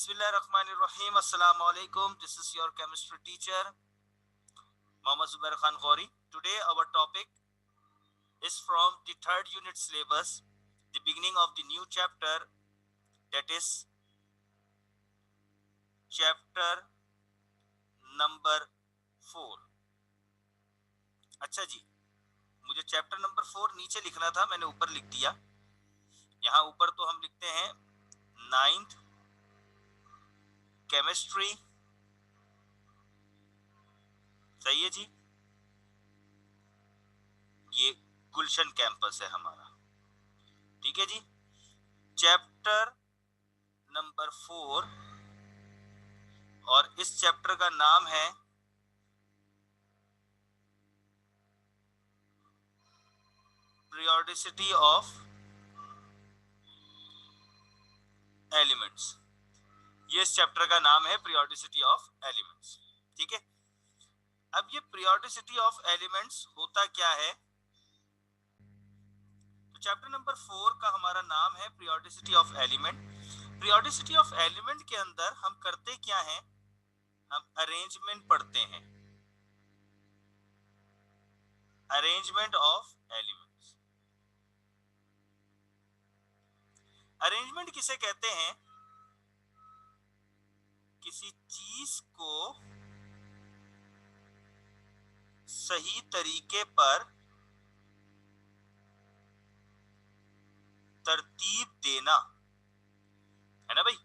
Bismillahirrahmanirrahim. Assalamu alaikum. This is your chemistry teacher, Mohammad Zubair Khan Ghori. Today our topic is from the third unit syllabus, the beginning of the new chapter, that is chapter number 4. अच्छा जी, मुझे chapter number 4 नीचे लिखना था, मैंने ऊपर लिख दिया। यहाँ ऊपर तो हम लिखते हैं 9th केमिस्ट्री, सही है जी। ये गुलशन कैंपस है हमारा, ठीक है जी। चैप्टर नंबर 4 और इस चैप्टर का नाम है पीरियोडिसिटी ऑफ एलिमेंट्स। ये इस चैप्टर का नाम है पीरियोडिसिटी ऑफ एलिमेंट्स, ठीक है। अब ये पीरियोडिसिटी ऑफ एलिमेंट्स होता क्या है? तो चैप्टर नंबर 4 का हमारा नाम है periodicity of element. Periodicity of element के अंदर हम करते क्या हैं? हम अरेंजमेंट पढ़ते हैं, अरेंजमेंट ऑफ एलिमेंट्स। अरेंजमेंट किसे कहते हैं? किसी चीज को सही तरीके पर तरतीब देना, है ना भाई।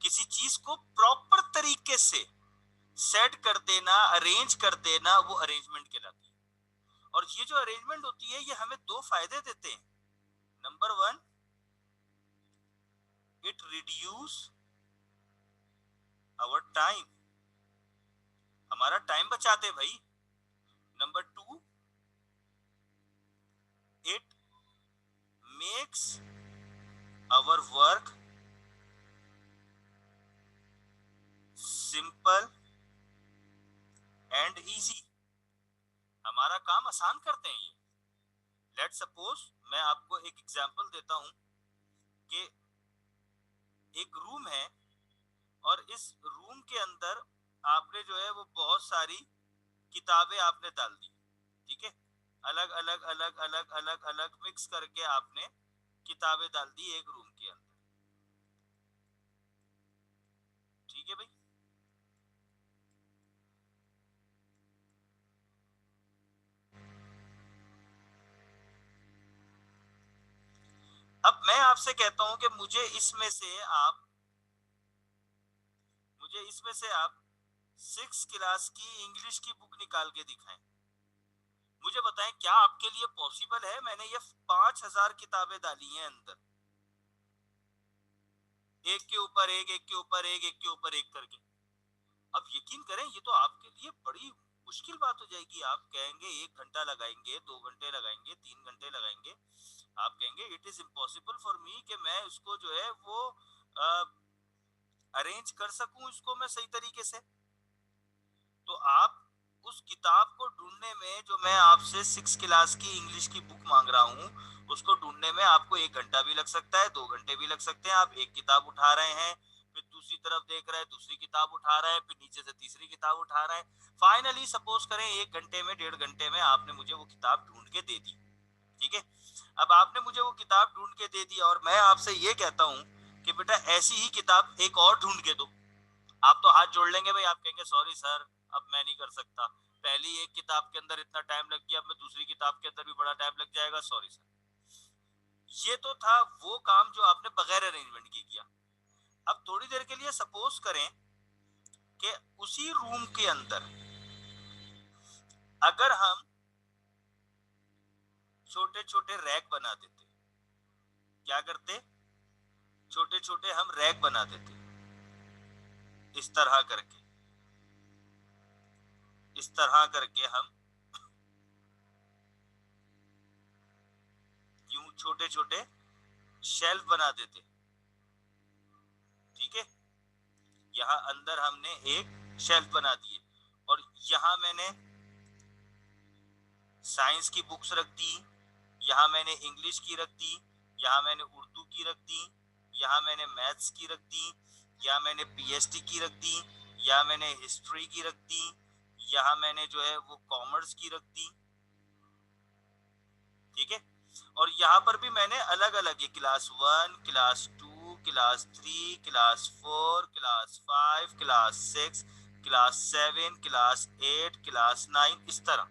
किसी चीज को प्रॉपर तरीके से सेट कर देना, अरेंज कर देना, वो अरेंजमेंट कहलाती है। और ये जो अरेंजमेंट होती है ये हमें दो फायदे देते हैं। Number 1, it reduce our time, हमारा टाइम बचाते भाई। Number 2, it makes our work simple and easy, हमारा काम आसान करते हैं ये। लेट सपोज मैं आपको एक एग्जांपल देता हूं कि एक रूम है और इस रूम के अंदर आपने जो है वो बहुत सारी किताबें आपने डाल दी, ठीक है। अलग अलग अलग अलग अलग अलग मिक्स करके आपने किताबें डाल दी एक रूम के अंदर, ठीक है भाई। अब मैं आपसे कहता हूं कि मुझे इसमें से आप 6 क्लास की इंग्लिश की बुक निकाल के दिखाएं। मुझे बताएं क्या आपके लिए पॉसिबल है? मैंने ये 5000 किताबें डाली हैं अंदर, एक के ऊपर एक, एक के ऊपर एक, एक के ऊपर एक करके। अब यकीन करें ये तो आपके लिए बड़ी मुश्किल बात हो जाएगी। आप कहेंगे 1 घंटा लगाएंगे, 2 घंटे लगाएंगे, 3 घंटे लगाएंगे। आप कहेंगे it is impossible for me कि मैं उसको जो है वो अरेंज कर सकूं, इसको मैं सही तरीके से। तो आप उस किताब को ढूंढने में, जो मैं आपसे 6 क्लास की इंग्लिश की बुक मांग रहा हूं, उसको ढूंढने में आपको 1 घंटा भी लग सकता है, 2 घंटे भी लग सकते हैं। आप एक किताब उठा रहे हैं, फिर दूसरी तरफ देख रहे हैं, दूसरी किताब उठा रहे हैं, फिर नीचे से तीसरी किताब उठा रहे हैं। फाइनली सपोज करें 1 घंटे में, 1.5 घंटे में आपने मुझे वो किताब ढूंढ के दे दी, ठीक है। अब आपने मुझे वो किताब ढूंढ के दे दी और मैं आपसे ये कहता हूं कि बेटा ऐसी ही किताब एक और ढूंढ के दो। आप तो हाथ जोड़ लेंगे भाई, आप कहेंगे सॉरी सर अब मैं नहीं कर सकता, पहली एक किताब के अंदर इतना टाइम लग गया, अब मैं दूसरी किताब के अंदर भी बड़ा टाइम लग जाएगा, सॉरी सर। ये तो था वो काम जो आपने बगैर अरेंजमेंट की किया। अब थोड़ी देर के लिए सपोज करें कि उसी रूम के अंदर अगर हम छोटे छोटे रैक बना देते, क्या करते? छोटे छोटे हम रैक बना देते, इस तरह करके, इस तरह करके हम यूं छोटे छोटे शेल्फ बना देते, ठीक है। यहाँ अंदर हमने एक शेल्फ बना दिए और यहाँ मैंने साइंस की बुक्स रख दी, यहाँ मैंने इंग्लिश की रख दी, यहाँ मैंने उर्दू की रख दी, यहाँ मैंने मैथ्स की रख दी, या मैंने पीएचडी की रख दी, या मैंने हिस्ट्री की रख दी, यहाँ मैंने जो है वो कॉमर्स की रख दी, ठीक है। और यहाँ पर भी मैंने अलग अलग, ये class 1, class 2, class 3, class 4, class 5, class 6, class 7, class 8, class 9, इस तरह।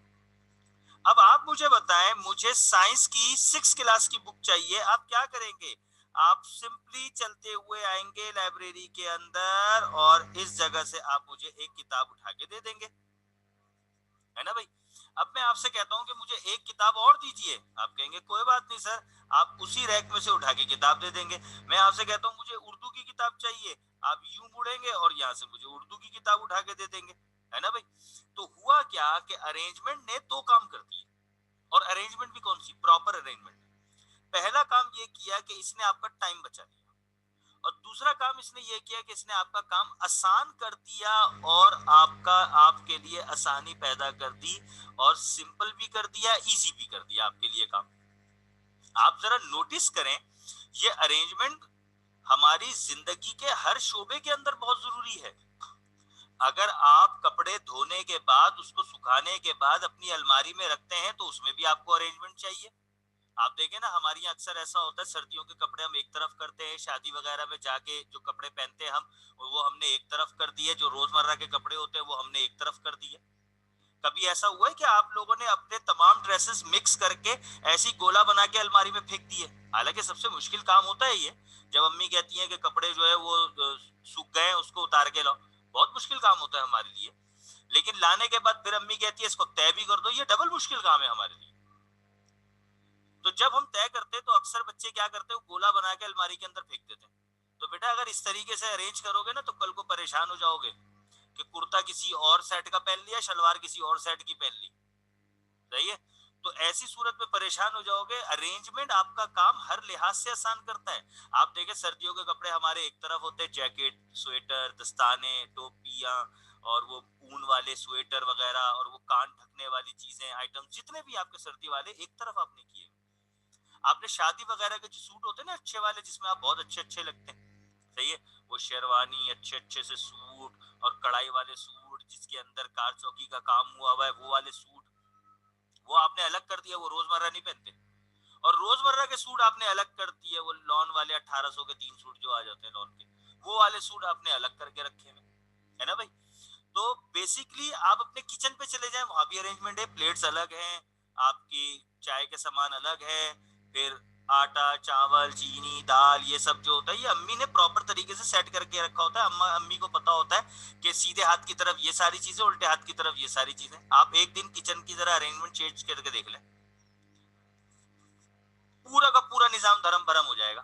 अब आप मुझे बताएं, मुझे साइंस की 6 क्लास की बुक चाहिए, आप क्या करेंगे? आप सिंपली चलते हुए आएंगे लाइब्रेरी के अंदर और इस जगह से आप मुझे एक किताब उठा के दे देंगे, है ना भाई। अब मैं आपसे कहता हूं कि मुझे एक किताब और दीजिए, आप कहेंगे कोई बात नहीं सर, आप उसी रैक में से उठा के किताब दे देंगे। मैं आपसे कहता हूं मुझे उर्दू की किताब चाहिए, आप यूं मुड़ेंगे और यहाँ से मुझे उर्दू की किताब उठा के दे देंगे, है ना भाई। तो हुआ क्या कि अरेंजमेंट ने दो काम कर दिए, और अरेंजमेंट भी कौन सी? Proper arrangement. पहला काम ये किया कि इसने आपका टाइम बचा लिया, और दूसरा काम इसने ये किया कि इसने आपका काम आसान कर दिया, और आपके लिए आसानी पैदा कर दी, और सिंपल भी कर दिया, इजी भी कर दिया आपके लिए काम। आप जरा नोटिस करें, ये अरेंजमेंट हमारी जिंदगी के हर शोबे के अंदर बहुत जरूरी है। अगर आप कपड़े धोने के बाद, उसको सुखाने के बाद अपनी अलमारी में रखते हैं, तो उसमें भी आपको अरेंजमेंट चाहिए। आप देखें ना, हमारे यहाँ अक्सर ऐसा होता है, सर्दियों के कपड़े हम एक तरफ करते हैं, शादी वगैरह में जाके जो कपड़े पहनते हैं हम, वो हमने एक तरफ कर दिए, जो रोजमर्रा के कपड़े होते हैं वो हमने एक तरफ कर दिए। कभी ऐसा हुआ है कि आप लोगों ने अपने तमाम ड्रेसेस मिक्स करके ऐसी गोला बना के अलमारी में फेंक दिए? हालांकि सबसे मुश्किल काम होता है ये, जब अम्मी कहती हैं कि कपड़े जो है वो सूख गए, उसको उतार के लाओ, बहुत मुश्किल काम होता है हमारे लिए। लेकिन लाने के बाद फिर अम्मी कहती है इसको तय भी कर दो, ये डबल मुश्किल काम है हमारे लिए। तो जब हम तय करते हैं तो अक्सर बच्चे क्या करते हैं, गोला बना के अलमारी के अंदर फेंक देते हैं। तो बेटा अगर इस तरीके से अरेंज करोगे ना, तो कल को परेशान हो जाओगे कि कुर्ता किसी और सेट का पहन लिया, शलवार किसी और सेट की पहन ली, सही है। तो ऐसी सूरत में परेशान हो जाओगे। अरेंजमेंट आपका काम हर लिहाज से आसान करता है। आप देखें, सर्दियों के कपड़े हमारे एक तरफ होते हैं, जैकेट, स्वेटर, दस्ताने, टोपियां, और वो ऊन वाले स्वेटर वगैरह, और वो कान ढकने वाली चीजें, आइटम जितने भी आपके सर्दी वाले, एक तरफ आपने किए। आपने शादी वगैरह के जो सूट होते हैं ना अच्छे वाले, जिसमें आप बहुत अच्छे अच्छे लगते हैं, सही है, वो शेरवानी, अच्छे अच्छे से सूट, और कढ़ाई वाले सूट जिसके अंदर कार चौकी का काम हुआ हुआ है, वो वाले सूट, वो आपने अलग कर दिया, वो रोजमर्रा नहीं पहनते। और रोजमर्रा के सूट आपने अलग कर दिए, वो लॉन वाले 1800 के 3 सूट जो आ जाते हैं लॉन के, वो वाले सूट आपने अलग करके रखे हैं, है ना भाई। तो बेसिकली आप अपने किचन पे चले जाएं, वहां भी अरेंजमेंट है, प्लेट्स अलग हैं, आपकी चाय के सामान अलग है, फिर आटा, चावल, चीनी, दाल, ये सब जो होता है, ये अम्मी ने प्रॉपर तरीके से सेट करके रखा होता है। अम्मी को पता होता है कि सीधे हाथ की तरफ ये सारी चीजें, उल्टे हाथ की तरफ ये सारी चीजें। आप एक दिन किचन की जरा अरेंजमेंट चेंज करके देख लें, पूरा का पूरा निजाम धर्म भरम हो जाएगा।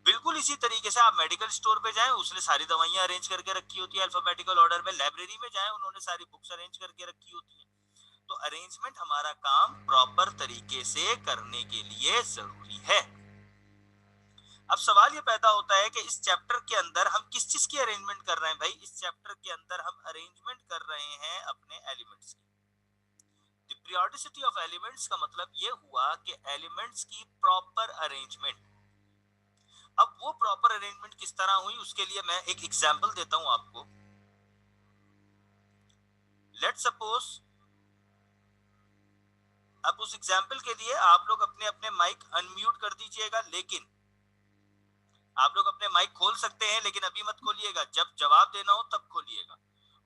बिल्कुल इसी तरीके से आप मेडिकल स्टोर पे जाएं, उसने सारी दवाइयां अरेंज करके रखी होती है अल्फाबेटिकल ऑर्डर में। लाइब्रेरी में जाएं, उन्होंने सारी बुक्स अरेंज करके रखी होती है। तो अरेंजमेंट हमारा काम प्रॉपर तरीके से करने के लिए जरूरी है। अब सवाल ये पैदा होता है कि इस चैप्टर के अंदर हम किस चीज की अरेंजमेंट कर रहे हैं? भाई, इस चैप्टर के अंदर हम अरेंजमेंट कर रहे हैं अपने एलिमेंट्स की। द पीरियोडिसिटी ऑफ एलिमेंट्स का मतलब ये हुआ कि एलिमेंट्स की प्रॉपर अरेंजमेंट। अब वो प्रॉपर अरेंजमेंट किस तरह हुई, उसके लिए मैं एक एग्जांपल देता हूं आपको। लेट सपोज, अब उस एग्जांपल के लिए आप लोग अपने अपने माइक अनम्यूट कर दीजिएगा, लेकिन आप लोग अपने माइक खोल सकते हैं, लेकिन अभी मत खोलिएगा, जब जवाब देना हो तब खोलिएगा।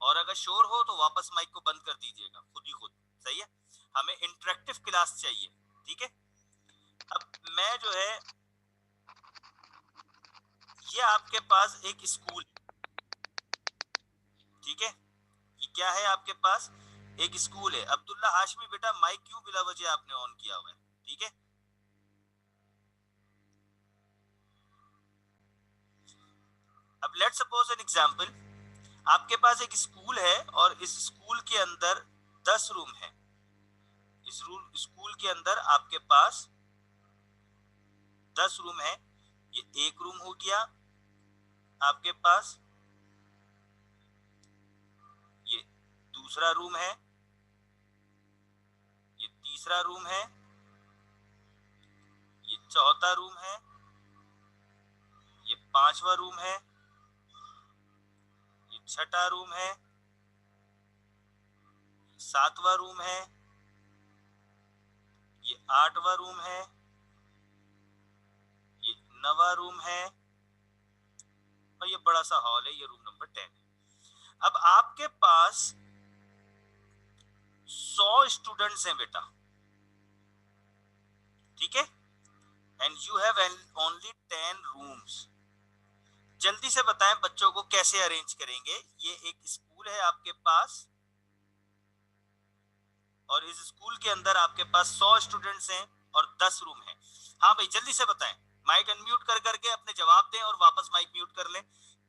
और अगर शोर हो तो वापस माइक को बंद कर दीजिएगा खुद ही खुद, सही है। हमें इंटरेक्टिव क्लास चाहिए, ठीक है। अब मैं जो है, ये आपके पास एक स्कूल, ठीक है, ये क्या है आपके पास? एक स्कूल है। अब्दुल्ला हाशमी, बेटा माइक क्यों बिला वजह आपने ऑन किया हुआ है? ठीक है। अब लेट सपोज एन एग्जांपल, आपके पास एक स्कूल है, और इस स्कूल के अंदर 10 रूम है। इस स्कूल के अंदर आपके पास 10 रूम है। ये एक रूम हो गया आपके पास, ये दूसरा रूम है, ये तीसरा रूम है, ये चौथा रूम है, ये पांचवा रूम है, छठा रूम है, सातवां रूम है, ये आठवां रूम है, ये नवा रूम है, और ये बड़ा सा हॉल है, ये रूम नंबर 10 है। अब आपके पास 100 स्टूडेंट्स हैं बेटा, ठीक है, and you have only 10 rooms. जल्दी से बताएं बच्चों को कैसे अरेंज करेंगे। ये एक स्कूल है आपके पास, और इस स्कूल के अंदर आपके पास 100 स्टूडेंट्स हैं और 10 रूम हैं। हाँ भाई जल्दी से बताएं, माइक अनम्यूट कर करके अपने जवाब दें और वापस माइक म्यूट कर लें।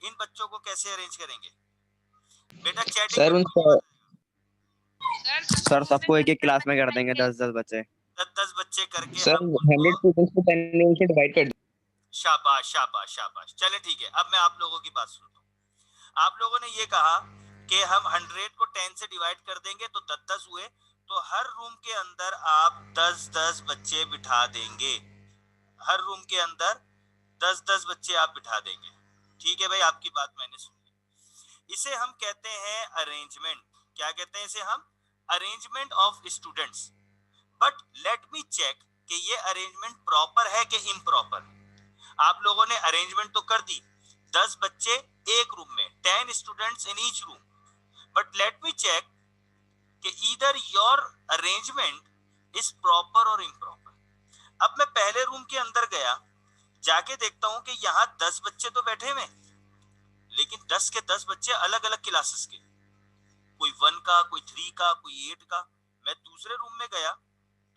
इन बच्चों को कैसे अरेंज करेंगे बेटा? चैटिंग सर में उन कौन सर सबको एक एक क्लास में कर देंगे 10-10 बच्चे। 10-10 बच्चे करके सर हम उनको, 100 स्टूडेंट्स को 10 लोगों से डिवाइड कर शाबाश शाबाश शाबाश, चले ठीक है। अब मैं आप लोगों की बात सुनता हूँ। आप लोगों ने ये कहा कि हम 100 को 10 से डिवाइड कर देंगे तो 10-10 हुए, तो हर रूम के अंदर आप 10-10 बच्चे बिठा देंगे। हर रूम के अंदर 10-10 बच्चे आप बिठा देंगे। ठीक है भाई, आपकी बात मैंने सुनी। इसे हम कहते हैं अरेंजमेंट। क्या कहते हैं इसे हम? Arrangement of students. But let me check कि ये अरेंजमेंट प्रॉपर है कि इम्प्रॉपर। आप लोगों ने अरेंजमेंट तो कर दी, 10 बच्चे एक रूम में, 10 students in each room, but let me check कि either your arrangement is proper और इम्प्रॉपर। अब मैं पहले रूम के अंदर गया, जाके देखता हूं कि यहाँ 10 बच्चे तो बैठे हुए, लेकिन 10 के 10 बच्चे अलग अलग क्लासेस के, कोई 1 का, कोई 3 का, कोई 8 का। मैं दूसरे रूम में गया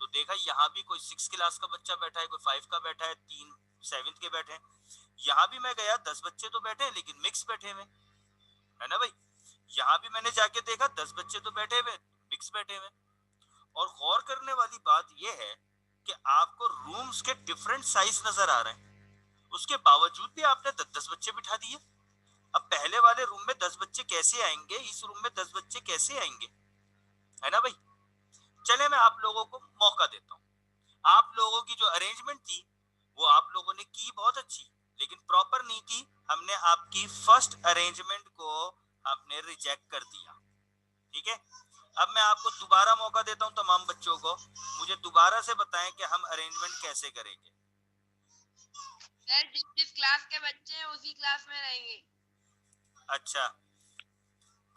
तो देखा यहाँ भी कोई 6 क्लास का बच्चा बैठा है, कोई 5 का बैठा है, 3 7th के बैठे हैं। यहाँ भी मैं गया, 10 बच्चे तो बैठे हैं लेकिन मिक्स बैठे हुए, है ना भाई? यहाँ भी मैंने जाके देखा 10 बच्चे तो बैठे हुए, मिक्स बैठे हुए। और गौर करने वाली बात यह है कि आपको रूम्स के डिफरेंट साइज नजर आ रहे हैं, उसके बावजूद भी आपने 10-10 बच्चे बिठा दिए। अब पहले वाले रूम में 10 बच्चे कैसे आएंगे, इस रूम में 10 बच्चे कैसे आएंगे, है ना भाई? चले मैं आप लोगों को मौका देता हूँ। आप लोगों की जो अरेंजमेंट थी वो आप लोगों ने की बहुत अच्छी, लेकिन प्रॉपर नहीं थी। हमने आपकी फर्स्ट अरेंजमेंट को हमने रिजेक्ट कर दिया, ठीक है? अब मैं आपको दोबारा मौका देता हूं, तमाम बच्चों को मुझे दोबारा से बताएं कि हम अरेंजमेंट कैसे करेंगे। सर जिस जिस क्लास के बच्चे हैं उसी क्लास में रहेंगे। अच्छा,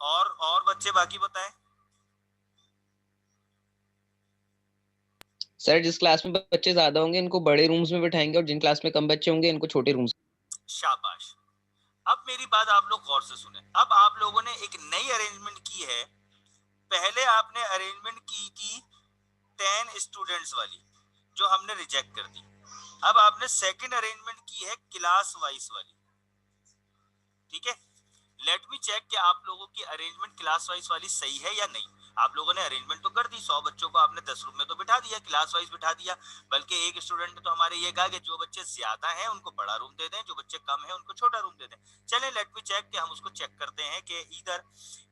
और बच्चे बाकी बताएं। सर जिस क्लास में बच्चे ज्यादा होंगे इनको बड़े रूम्स में बिठाएंगे और जिन क्लास में कम बच्चे होंगे इनको छोटे रूम्स। शाबाश। अब मेरी बात आप लोग गौर से सुने। अब आप लोगों ने एक नई अरेंजमेंट की है। पहले आपने अरेंजमेंट की थी 10 स्टूडेंट्स वाली, जो हमने रिजेक्ट कर दी। अब आपने सेकंड अरेंजमेंट की है क्लास वाइज वाली, ठीक है? लेट मी चेक कि आप लोगों की अरेंजमेंट क्लास वाइज वाली सही है या नहीं। आप लोगों ने अरेंजमेंट तो कर दी, 100 बच्चों को आपने 10 रूम में तो बिठा दिया, क्लास वाइज बिठा दिया। बल्कि एक स्टूडेंट ने तो हमारे ये कहा कि जो बच्चे ज्यादा हैं उनको बड़ा रूम दे दें, जो बच्चे कम हैं उनको छोटा रूम दे दें। चलें लेट मी चेक कि हम उसको चेक करते हैं कि इधर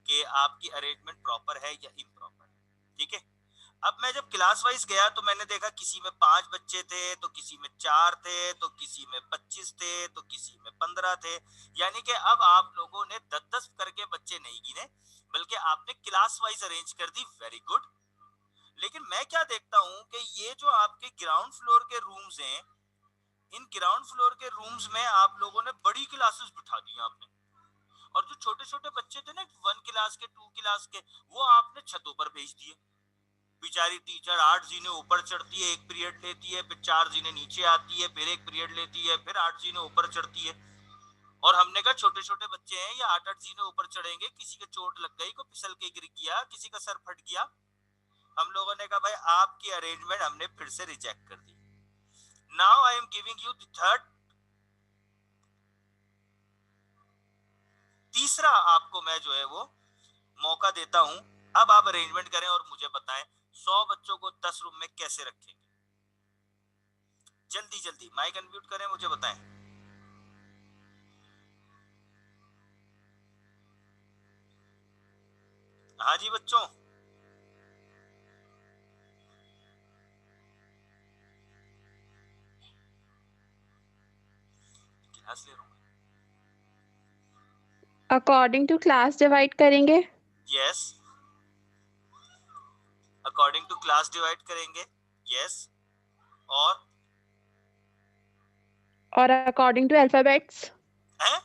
कि आपकी अरेंजमेंट प्रॉपर है या इम्प्रॉपर है, ठीक है? अब मैं जब क्लास वाइज गया तो मैंने देखा किसी में 5 बच्चे थे, तो किसी में 4 थे, तो किसी में 25 थे, तो किसी में 15 थे। यानी कि अब आप लोगों ने 10-10 करके बच्चे नहीं गिने, बल्कि आपने क्लास वाइज अरेंज कर दी। Very good. लेकिन मैं क्या देखता हूं कि ये जो आपके ग्राउंड फ्लोर के रूम्स हैं, इन ग्राउंड फ्लोर के रूम्स में आप लोगों ने बड़ी क्लासेस बिठा दी आपने, और जो छोटे छोटे बच्चे थे ना 1 क्लास के, 2 क्लास के, वो आपने छतों पर भेज दिए। बेचारी टीचर 8 जीने ऊपर चढ़ती है, एक पीरियड लेती है, फिर 4 जीने नीचे आती है, फिर एक पीरियड लेती है, फिर 8 जीने ऊपर चढ़ती है। और हमने कहा छोटे छोटे बच्चे हैं, ये 8-8 जीने ऊपर चढ़ेंगे, किसी के चोट लग गई, को फिसल के गिर गया, किसी का सर फट गया। हम लोगों ने कहा भाई आपकी अरेंजमेंट हमने फिर से रिजेक्ट कर दी। Now I am giving you the third, तीसरा आपको मैं जो है वो मौका देता हूं। अब आप अरेंजमेंट करें और मुझे बताएं 100 बच्चों को 10 रूम में कैसे रखेंगे। जल्दी जल्दी माइक अनम्यूट करें, मुझे बताएं। हाँ जी बच्चों, क्लास ले रहा हूँ। अकॉर्डिंग टू क्लास डिवाइड करेंगे। Yes, according to class divide करेंगे। यस, और अकॉर्डिंग टू अल्फाबेट्स। है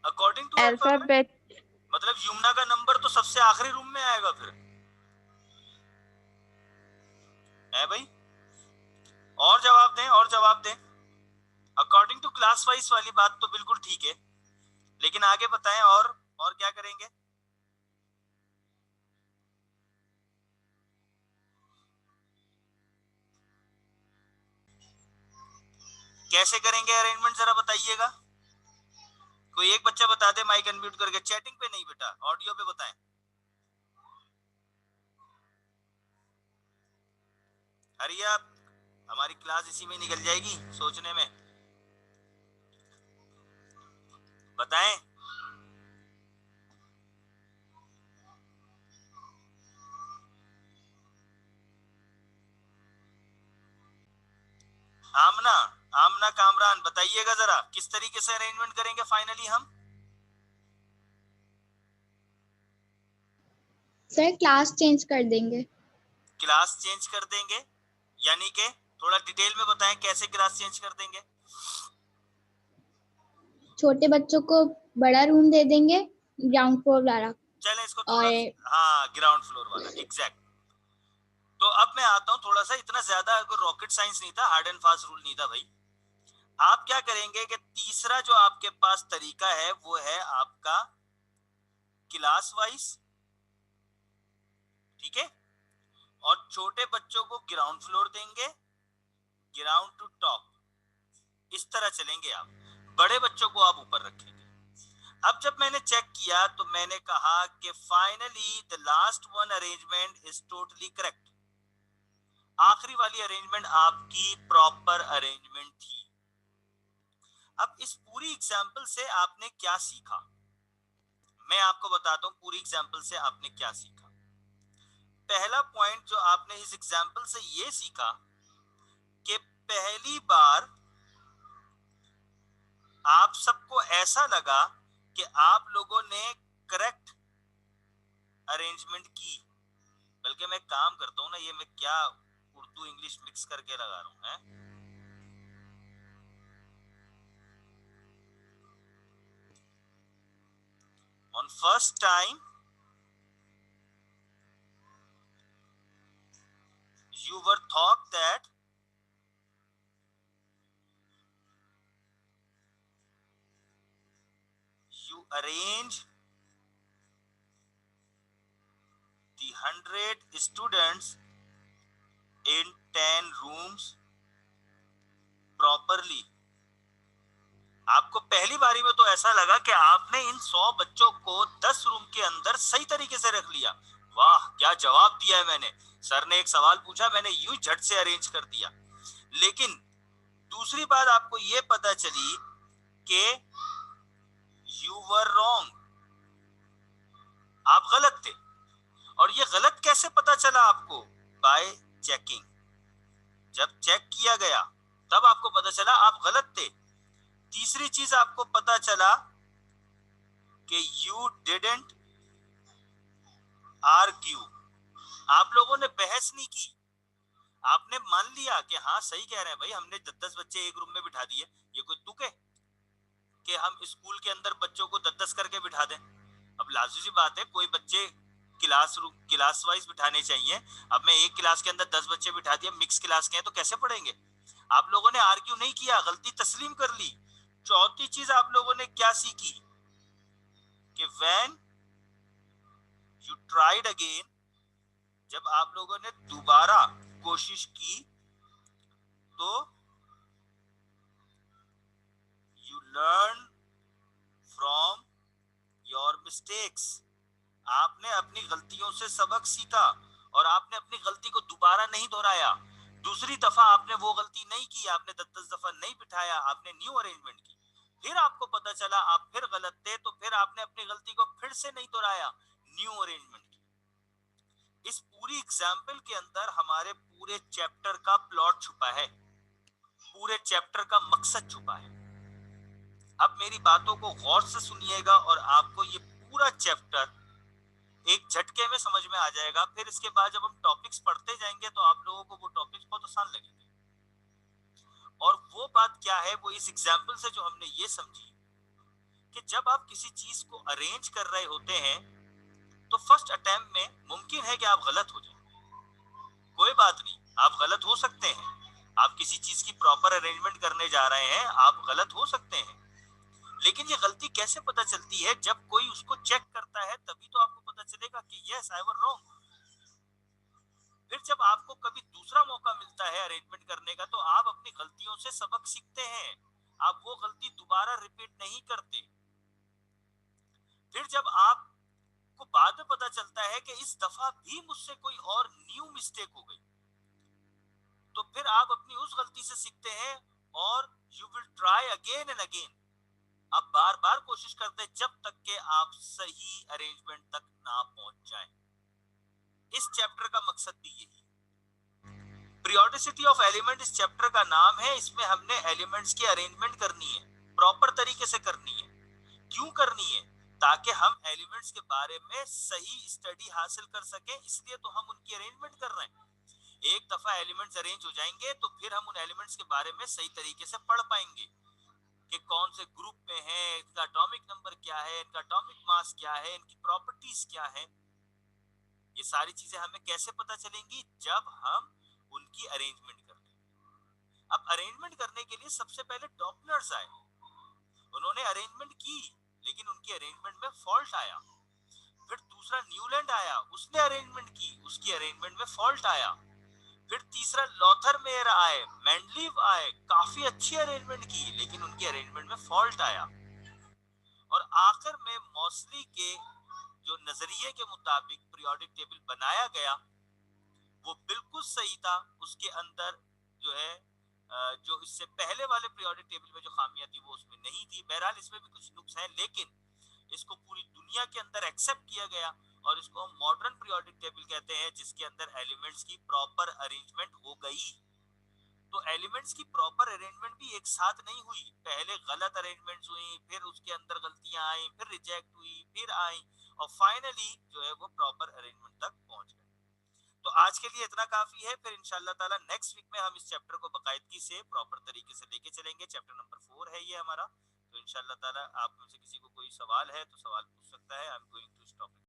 अकॉर्डिंग टू अल्फाबेट, अल्फाबेट। मतलब यमुना का नंबर तो सबसे आखिरी रूम में आएगा फिर, है भाई? और जवाब दें, और जवाब दें। अकॉर्डिंग टू क्लास वाइज वाली बात तो बिल्कुल ठीक है, लेकिन आगे बताएं और क्या करेंगे? कैसे करेंगे अरेंजमेंट, जरा बताइएगा। कोई एक बच्चा बता दे माइक अनम्यूट करके, चैटिंग पे नहीं बेटा, ऑडियो पे बताएं। अरे आप, हमारी क्लास इसी में निकल जाएगी सोचने में। बताएं। आमना, आमना कामरान, बताइएगा जरा किस तरीके से अरेंजमेंट करेंगे फाइनली हम? सर क्लास चेंज कर देंगे। क्लास चेंज कर देंगे यानी कि थोड़ा डिटेल में बताएं कैसे क्लास चेंज कर देंगे। छोटे बच्चों को बड़ा रूम दे देंगे, ग्राउंड फ्लोर वाला। चलें इसको थोड़ा, हाँ ग्राउंड फ्लोर वाला, एग्जैक्ट। तो अब मैं आता हूं, थोड़ा सा, इतना ज्यादा रॉकेट साइंस नहीं था, हार्ड एंड फास्ट रूल नहीं था भाई। आप क्या करेंगे कि तीसरा जो आपके पास तरीका है वो है आपका क्लास वाइज, ठीक है? और छोटे बच्चों को ग्राउंड फ्लोर देंगे, ग्राउंड टू टॉप, इस तरह चलेंगे आप। बड़े बच्चों को आप ऊपर रखेंगे। अब जब मैंने चेक किया तो मैंने कहा कि finally the last one arrangement is totally correct. आखिरी वाली अरेंजमेंट आपकी प्रॉपर अरेंजमेंट थी। अब इस पूरी एग्जाम्पल से आपने क्या सीखा, मैं आपको बताता हूं पूरी एग्जाम्पल से आपने क्या सीखा। पहला पॉइंट जो आपने इस एग्जाम्पल से ये सीखा कि पहली बार आप सबको ऐसा लगा कि आप लोगों ने करेक्ट अरेंजमेंट की। बल्कि मैं काम करता हूं ना, ये मैं क्या उर्दू इंग्लिश मिक्स करके लगा रहा हूं, है? On first time you were thought that you arrange the 100 students in 10 rooms properly। आपको पहली बारी में तो ऐसा लगा कि आपने इन 100 बच्चों को 10 रूम के अंदर सही तरीके से रख लिया। वाह क्या जवाब दिया है मैंने, सर ने एक सवाल पूछा, मैंने यूं झट से अरेंज कर दिया। लेकिन दूसरी बात आपको यह पता चली कि यू वर रॉन्ग, आप गलत थे। और ये गलत कैसे पता चला आपको? Bye checking. जब चेक किया गया तब आपको पता चला आप गलत थे। तीसरी चीज आपको पता चला कि यू डिडंट आर्ग्यू, आप लोगों ने बहस नहीं की। आपने मान लिया कि हाँ सही कह रहे हैं भाई, हमने 10-10 बच्चे एक रूम में बिठा दिए, ये कोई तुक है कि हम स्कूल के अंदर बच्चों को 10-10 करके बिठा दें? अब लाजमी सी बात है, कोई बच्चे क्लास वाइज बिठाने चाहिए। अब मैं एक क्लास के अंदर 10 बच्चे बिठा दिए, मिक्स क्लास के हैं, तो कैसे पढ़ेंगे? आप लोगों ने आर्ग्यू नहीं किया, गलती तस्लीम कर ली। चौथी चीज आप लोगों ने क्या सीखी कि व्हेन यू ट्राइड अगेन, जब आप लोगों ने दोबारा कोशिश की तो you learn from your mistakes, आपने अपनी गलतियों से सबक सीखा और आपने अपनी गलती को दोबारा नहीं दोहराया। दूसरी दफा आपने वो गलती नहीं की, आपने 10-10 दफा नहीं बिठाया, आपने न्यू अरेंजमेंट की। फिर आपको पता चला आप फिर गलत थे, तो फिर आपने अपनी गलती को फिर से नहीं दोहराया, न्यू अरेंजमेंट की। इस पूरी एग्जाम्पल के अंदर हमारे पूरे चैप्टर का प्लॉट छुपा है, पूरे चैप्टर का मकसद छुपा है। अब मेरी बातों को गौर से सुनिएगा और आपको ये पूरा चैप्टर एक झटके में समझ में आ जाएगा। फिर इसके बाद जब हम टॉपिक्स पढ़ते जाएंगे तो आप लोगों को वो टॉपिक्स बहुत आसान लगेंगे। और वो बात क्या है, वो इस एग्जाम्पल से जो हमने ये समझी कि जब आप किसी चीज को अरेंज कर रहे होते हैं तो फर्स्ट अटेम्प्ट में मुमकिन है कि आप गलत हो जाए, कोई बात नहीं, आप गलत हो सकते हैं। आप किसी चीज की प्रॉपर अरेंजमेंट करने जा रहे हैं, आप गलत हो सकते हैं, लेकिन ये गलती कैसे पता चलती है? जब कोई उसको चेक करता है तभी तो आपको पता चलेगा कि यस आई वर रॉन्ग। फिर जब आपको कभी दूसरा मौका मिलता है अरेंजमेंट करने का तो आप अपनी गलतियों से सबक सीखते हैं, आप वो गलती दोबारा रिपीट नहीं करते। फिर जब आपको बाद में पता चलता है कि इस दफा भी मुझसे कोई और न्यू मिस्टेक हो गई, तो फिर आप अपनी उस गलती से सीखते हैं और you will try again and again. आप बार बार कोशिश करते हैं जब तक कि आप सही अरेंजमेंट तक ना पहुंच जाएं। इस चैप्टर का मकसद भी यही है। पीरियोडिसिटी ऑफ एलिमेंट इस चैप्टर का नाम है। इसमें हमने एलिमेंट्स की अरेंजमेंट करनी है, प्रॉपर तरीके से करनी है। क्यों करनी है? ताकि हम एलिमेंट्स के बारे में सही स्टडी हासिल कर सकें, इसलिए तो हम उनकी अरेंजमेंट कर रहे हैं। एक दफा एलिमेंट्स अरेंज हो जाएंगे तो फिर हम उन एलिमेंट्स के बारे में सही तरीके से पढ़ पाएंगे कि कौन से ग्रुप में है, इनका एटॉमिक नंबर क्या है, इनका एटॉमिक मास क्या है, इनकी प्रॉपर्टीज क्या है। ये सारी चीजें हमें कैसे पता चलेंगी? जब हम उनकी अरेंजमेंट कर लेंगे। अब अरेंजमेंट करने के लिए सबसे पहले डॉपलर्स आए, उन्होंने अरेंजमेंट की लेकिन उनकी अरेंजमेंट में फॉल्ट आया। फिर दूसरा न्यूलैंड आया, उसने अरेंजमेंट की, उसकी अरेंजमेंट में फॉल्ट आया। फिर तीसरा लॉथर मेयर आए, मेंडलीव आए, काफी अच्छी अरेंजमेंट की लेकिन उनकी अरेंजमेंट में फॉल्ट आया। और आखिर में मॉसली के जो नजरिए के मुताबिक पीरियोडिक टेबल बनाया गया वो बिल्कुल सही था। उसके अंदर जो है जो इससे पहले वाले पीरियोडिक टेबल में जो खामियां थी वो उसमें नहीं थी। बहरहाल इसमें भी कुछ नुक्स हैं, लेकिन इसको पूरी दुनिया के अंदर एक्सेप्ट किया गया और इसको हम मॉडर्न पीरियोडिक टेबल कहते हैं, जिसके अंदर एलिमेंट्स की प्रॉपर अरेंजमेंट हो गई। तो एलिमेंट्स की प्रॉपर अरेंजमेंट भी एक साथ नहीं हुई, पहले गलत अरेंजमेंट्स हुई, फिर उसके अंदर गलतियां आई, फिर रिजेक्ट हुई, फिर आई और फाइनली जो है वो प्रॉपर अरेंजमेंट तक पहुंच गए। तो आज के लिए इतना काफी है। फिर इंशाल्लाह ताला नेक्स्ट वीक में हम इस चैप्टर को बाकायदगी से प्रॉपर तरीके से लेके चलेंगे। चैप्टर नंबर 4 है ये हमारा। तो इंशाल्लाह ताला आप में से किसी को कोई सवाल है तो सवाल पूछ सकता है। I am going to stop.